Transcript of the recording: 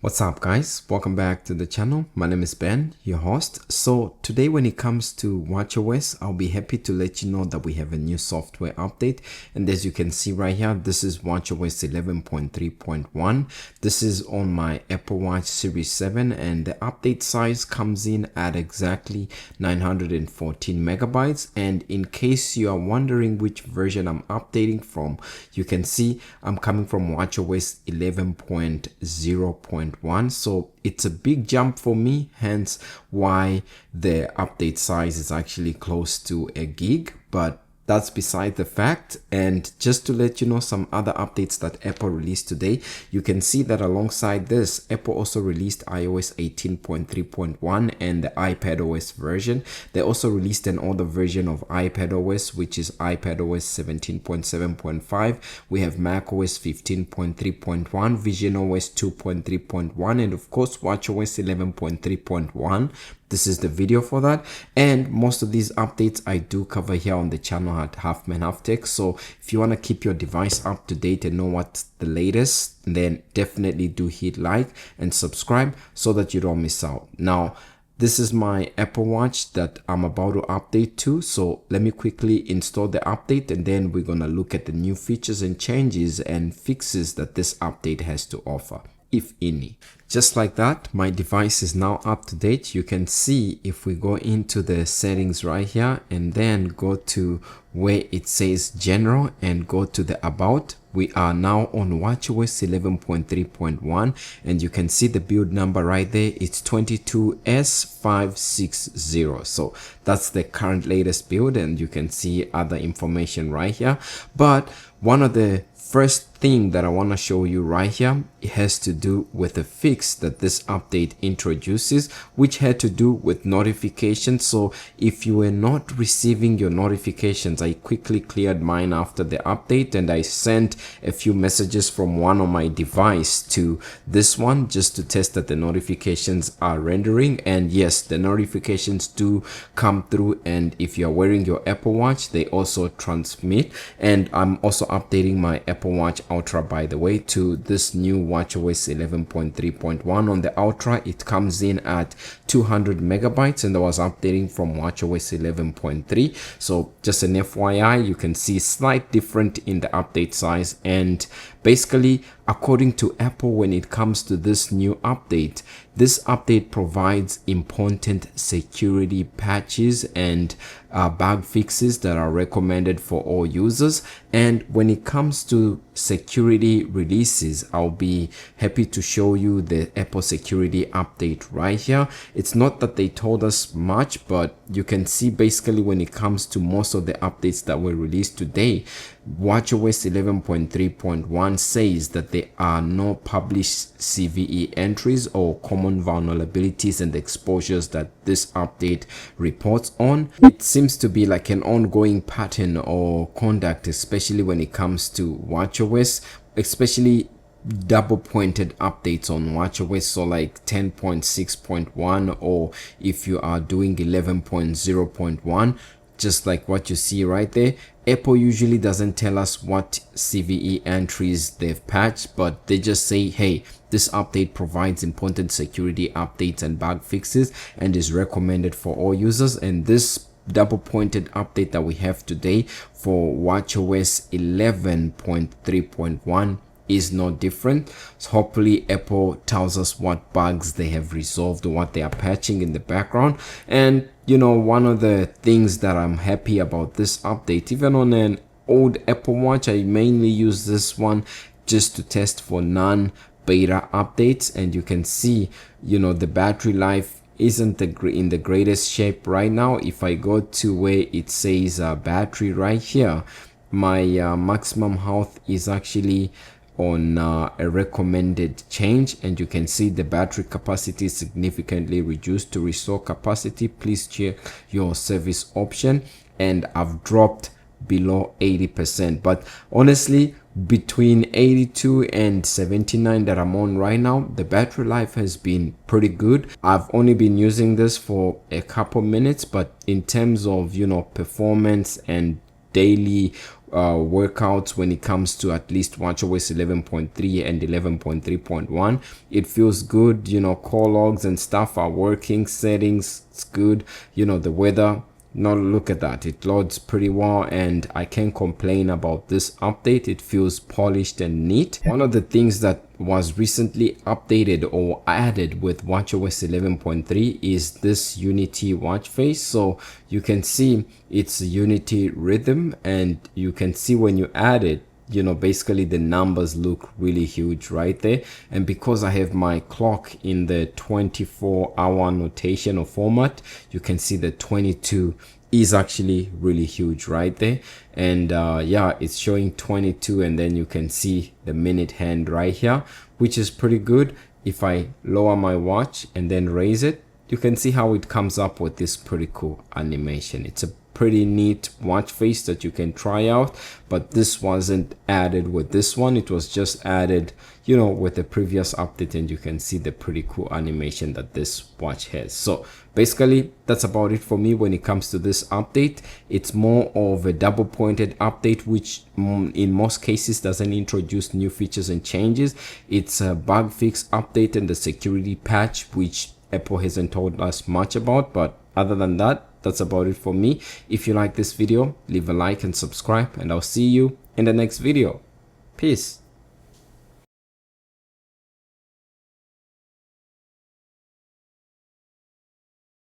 What's up guys, welcome back to the channel. My name is Ben, your host. So today when it comes to watchOS, I'll be happy to let you know that we have a new software update, and as you can see right here, this is watchOS 11.3.1. this is on my Apple Watch Series 7 and the update size comes in at exactly 914 megabytes. And in case you are wondering which version I'm updating from, you can see I'm coming from watchOS 11.0.1. So it's a big jump for me, hence why the update size is actually close to a gig, but that's beside the fact. And just to let you know some other updates that Apple released today, you can see that alongside this, Apple also released iOS 18.3.1 and the iPadOS version. They also released an older version of iPadOS, which is iPadOS 17.7.5. we have macOS 15.3.1, visionOS 2.3.1, and of course watchOS 11.3.1. This is the video for that, and most of these updates I do cover here on the channel at Halfmanhalftech. So if you want to keep your device up to date and know what's the latest, then definitely do hit like and subscribe so that you don't miss out. Now, this is my Apple Watch that I'm about to update to. So let me quickly install the update and then we're going to look at the new features and changes and fixes that this update has to offer, if any. Just like that, my device is now up to date. You can see if we go into the settings right here and then go to where it says general and go to the about, we are now on watchOS 11.3.1 and you can see the build number right there. It's 22S560. So that's the current latest build, and you can see other information right here. But one of the first thing that I want to show you right here, it has to do with a fix that this update introduces, which had to do with notifications. So if you were not receiving your notifications, I quickly cleared mine after the update and I sent a few messages from one on my device to this one just to test that the notifications are rendering. And yes, the notifications do come through, and if you're wearing your Apple Watch, they also transmit. And I'm also updating my Apple Watch Ultra, by the way, to this new watchOS 11.3.1. on the Ultra, it comes in at 200 megabytes, and I was updating from watchOS 11.3. so just an FYI, you can see slight different in the update size. And basically, according to Apple, when it comes to this new update, this update provides important security patches and bug fixes that are recommended for all users. And when it comes to security releases, I'll be happy to show you the Apple security update right here. It's not that they told us much, but you can see basically when it comes to most of the updates that were released today, watchOS 11.3.1 says that there are no published CVE entries or common vulnerabilities and exposures that this update reports on. It seems to be like an ongoing pattern or conduct, especially when it comes to watchOS, especially double pointed updates on watchOS, so like 10.6.1, or if you are doing 11.0.1, just like what you see right there. Apple usually doesn't tell us what CVE entries they've patched, but they just say, hey, this update provides important security updates and bug fixes and is recommended for all users. And this double pointed update that we have today for watchOS 11.3.1 is no different. So hopefully Apple tells us what bugs they have resolved or what they are patching in the background. And you know, one of the things that I'm happy about this update, even on an old Apple Watch, I mainly use this one just to test for non-beta updates. And you can see, you know, the battery life isn't in the greatest shape right now. If I go to where it says battery right here, my maximum health is actually on a recommended change, and you can see the battery capacity is significantly reduced. To restore capacity, please check your service option, and I've dropped below 80%. But honestly, between 82 and 79 that I'm on right now, the battery life has been pretty good. I've only been using this for a couple minutes, but in terms of, you know, performance and daily workouts when it comes to at least watchOS 11.3 and 11.3.1. It feels good, you know, call logs and stuff are working, settings, it's good, you know, the weather. Now look at that, it loads pretty well, and I can't complain about this update. It feels polished and neat. One of the things that was recently updated or added with watchOS 11.3 is this Unity watch face. So you can see it's Unity rhythm, and you can see when you add it, you know, basically the numbers look really huge right there. And because I have my clock in the 24-hour notation or format, you can see the 22 is actually really huge right there. And yeah, it's showing 22, and then you can see the minute hand right here, which is pretty good. If I lower my watch and then raise it, you can see how it comes up with this pretty cool animation. It's a pretty neat watch face that you can try out, but this wasn't added with this one. It was just added, you know, with the previous update, and you can see the pretty cool animation that this watch has. So basically that's about it for me when it comes to this update. It's more of a double pointed update, which in most cases doesn't introduce new features and changes. It's a bug fix update and the security patch, which Apple hasn't told us much about, but other than that, that's about it for me. If you like this video, leave a like and subscribe, and I'll see you in the next video. Peace.